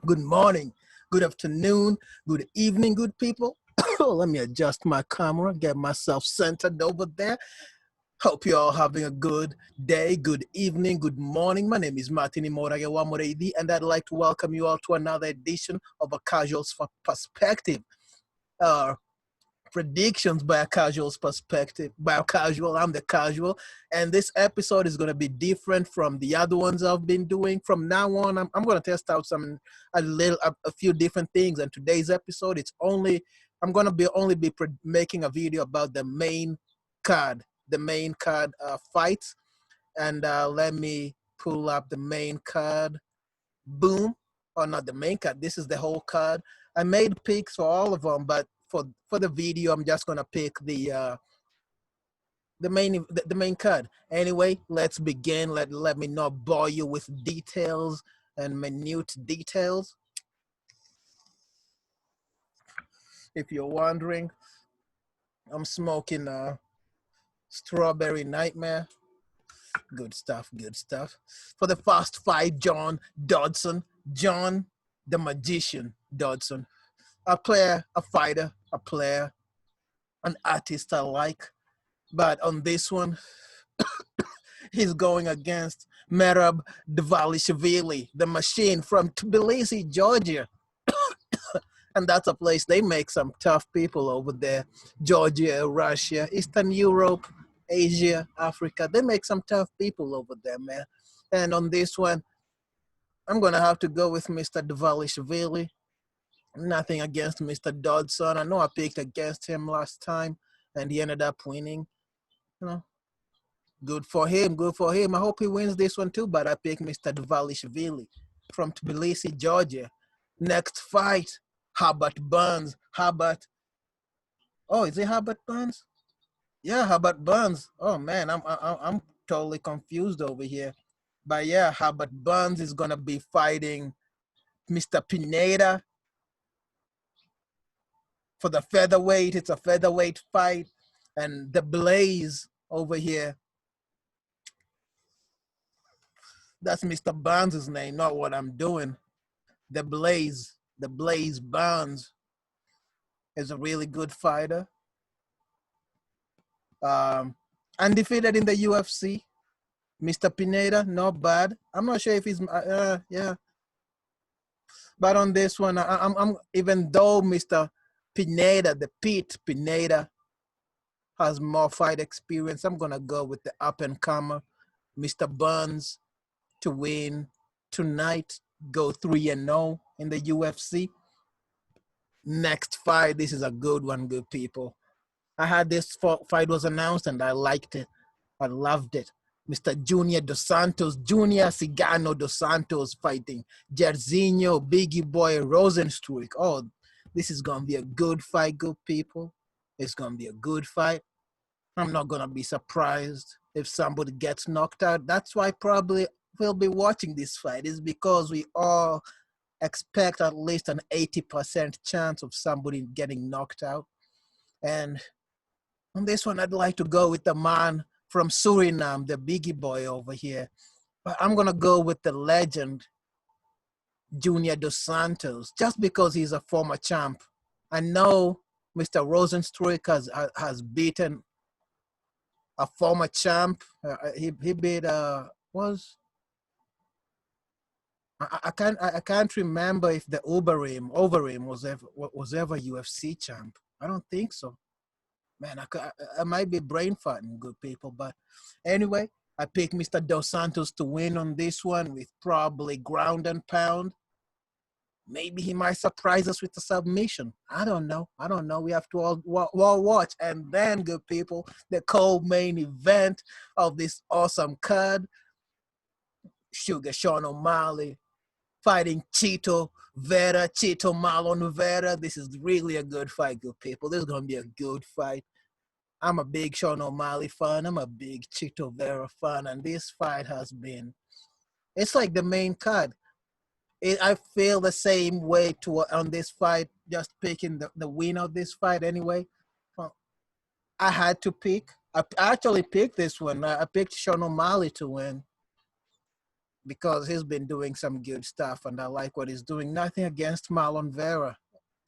Good morning, good afternoon, good evening, good people. Let me adjust my camera, get myself centered over there. Hope you're all having a good day, good evening, good morning. My name is Martin Imoragewa Moreidi, and I'd like to welcome you all to another edition of A Casual's Perspective. Uh, Predictions by a casual's perspective. By a casual, I'm the casual, and this episode is going to be different from the other ones I've been doing. From now on, I'm going to test out a few different things. And today's episode, I'm going to be making a video about the main card fights. And let me pull up the main card. Boom. Or not the main card. This is the whole card. I made picks for all of them, but for the video, I'm just gonna pick the main card. Anyway, let's begin. Let me not bore you with details and minute details. If you're wondering, I'm smoking a Strawberry Nightmare. Good stuff, good stuff. For the first fight, John the Magician Dodson. A player, a fighter, a player, an artist alike. But on this one, he's going against Merab Dvalishvili, the machine from Tbilisi, Georgia. And that's a place they make some tough people over there. Georgia, Russia, Eastern Europe, Asia, Africa. They make some tough people over there, man. And on this one, I'm going to have to go with Mr. Dvalishvili. Nothing against Mr. Dodson. I know I picked against him last time, and he ended up winning. You know, good for him, good for him. I hope he wins this one too, but I picked Mr. Dvalishvili from Tbilisi, Georgia. Next fight, Herbert Burns. Oh, is it Herbert Burns? Yeah, Herbert Burns. Oh man, I'm totally confused over here. But yeah, Herbert Burns is gonna be fighting Mr. Pineda for the featherweight. It's a featherweight fight, and the Blaze over here. That's Mr. Burns' name, not what I'm doing. The Blaze Burns is a really good fighter. Undefeated in the UFC. Mr. Pineda, not bad. I'm not sure if he's yeah. But on this one, I'm even though Mr. Pineda, the Pete Pineda, has more fight experience, I'm gonna go with the up and comer, Mr. Burns, to win tonight. Go 3-0 in the UFC. Next fight, this is a good one, good people. I had this fight was announced and I liked it. I loved it. Mr. Junior Cigano Dos Santos fighting Jairzinho Biggie Boy Rosenstruik. Oh, this is going to be a good fight, good people. It's going to be a good fight. I'm not going to be surprised if somebody gets knocked out. That's why probably we'll be watching this fight, is because we all expect at least an 80% chance of somebody getting knocked out. And on this one, I'd like to go with the man from Suriname, the Biggie Boy over here. But I'm going to go with the legend, Junior Dos Santos, just because he's a former champ. I know Mr. Rosenstruik has beaten a former champ. He beat I can't remember if the Overeem was ever UFC champ. I don't think so. Man, I might be brain farting, good people. But anyway, I picked Mr. Dos Santos to win on this one with probably ground and pound. Maybe he might surprise us with a submission. I don't know. We have to all watch. And then, good people, the co-main event of this awesome card, Sugar Sean O'Malley fighting Chito Marlon Vera. This is really a good fight, good people. This is going to be a good fight. I'm a big Sean O'Malley fan. I'm a big Chito Vera fan. And this fight it's like the main card. I feel the same way on this fight, just picking the winner of this fight anyway. I had to pick. I actually picked this one. I picked Sean O'Malley to win. because he's been doing some good stuff, and I like what he's doing. Nothing against Marlon Vera.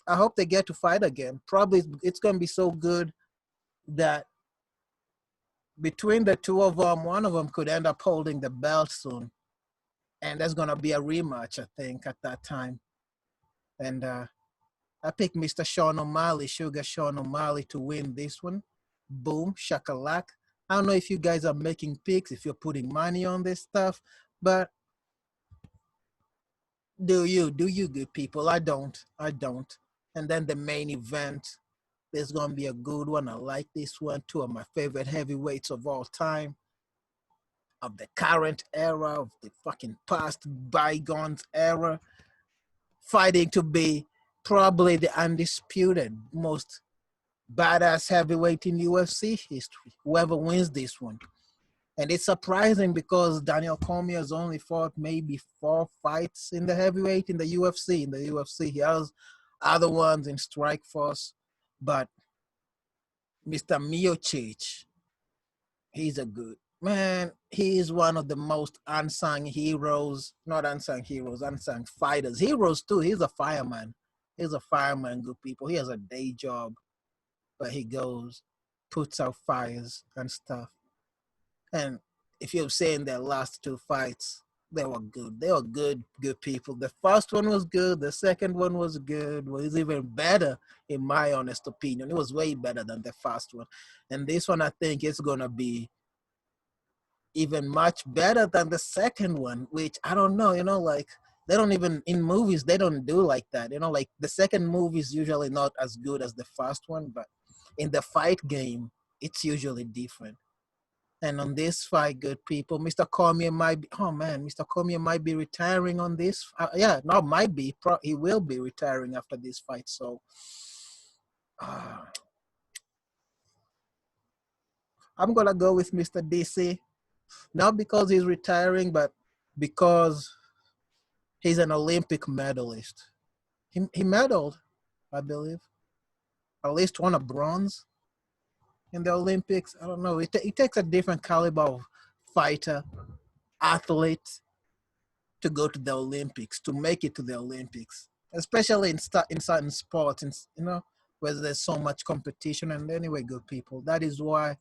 I hope they get to fight again. Probably it's going to be so good that between the two of them, one of them could end up holding the belt soon. And there's going to be a rematch, I think, at that time. And I picked Mr. Sean O'Malley, Sugar Sean O'Malley, to win this one. Boom, shakalak. I don't know if you guys are making picks, if you're putting money on this stuff, but do you, good people? I don't. And then the main event, there's going to be a good one. I like this one. Two of my favorite heavyweights of all time, of the current era, of the fucking past bygones era, fighting to be probably the undisputed most badass heavyweight in UFC history, whoever wins this one. And it's surprising because Daniel Cormier has only fought maybe 4 fights in the heavyweight in the UFC. In the UFC, he has other ones in Strikeforce, but Mr. Miocic, he's a good man. He is one of the most unsung heroes, not unsung heroes, unsung fighters. Heroes too. He's a fireman. He's a fireman, good people. He has a day job, but he goes, puts out fires and stuff. And if you've seen their last 2 fights, they were good. They were good people. The first one was good. The second one was good. Was even better, in my honest opinion. It was way better than the first one. And this one, I think, is going to be even much better than the second one, which I don't know, like they don't even, in movies, they don't do like that. Like the second movie is usually not as good as the first one, but in the fight game, it's usually different. And on this fight, good people, Mr. Cormier might be, Mr. Cormier might be retiring on this. Might be. He will be retiring after this fight. So I'm going to go with Mr. DC. Not because he's retiring, but because he's an Olympic medalist. He medaled, I believe. At least won a bronze in the Olympics. I don't know. It takes a different caliber of fighter, athlete to go to the Olympics, to make it to the Olympics, especially in certain sports, where there's so much competition. And anyway, good people, that is why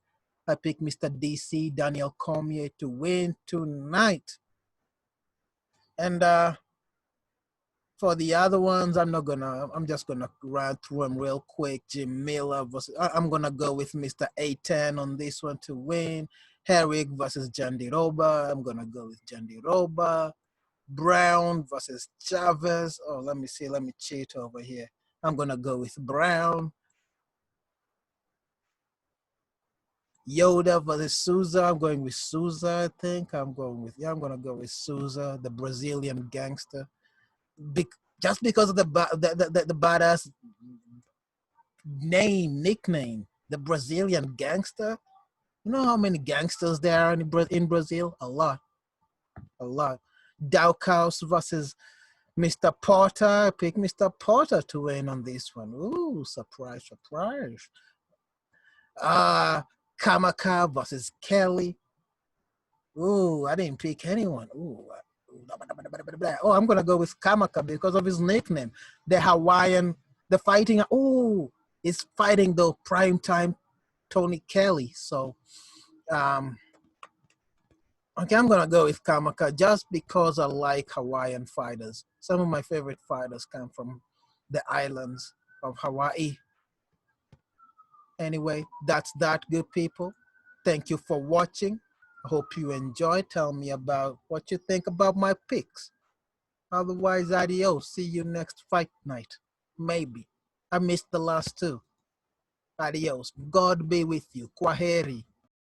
I picked Mr. DC, Daniel Cormier, to win tonight. And for the other ones, I'm just gonna run through them real quick. Jim Miller I'm gonna go with Mr. A10 on this one to win. Herrick versus Jandiroba, I'm gonna go with Jandiroba. Brown versus Chavez. Oh, let me cheat over here. I'm gonna go with Brown. Yoda versus Souza. I'm going with Souza, I think. I'm gonna go with Souza, the Brazilian gangster. Just because of the badass nickname, the Brazilian gangster. You know how many gangsters there are in Brazil? A lot. Daukaus versus Mr. Porter. Pick Mr. Porter to win on this one. Ooh, surprise. Kamaka versus Kelly. Ooh, I didn't pick anyone. Ooh. Oh, I'm going to go with Kamaka because of his nickname. The Hawaiian, the fighting. Ooh, he's fighting the primetime Tony Kelly. So, okay, I'm going to go with Kamaka just because I like Hawaiian fighters. Some of my favorite fighters come from the islands of Hawaii. Anyway, that's that, good people. Thank you for watching. I hope you enjoyed. Tell me about what you think about my picks. Otherwise, adios. See you next fight night. Maybe. I missed the last 2. Adios. God be with you. Kwaheri.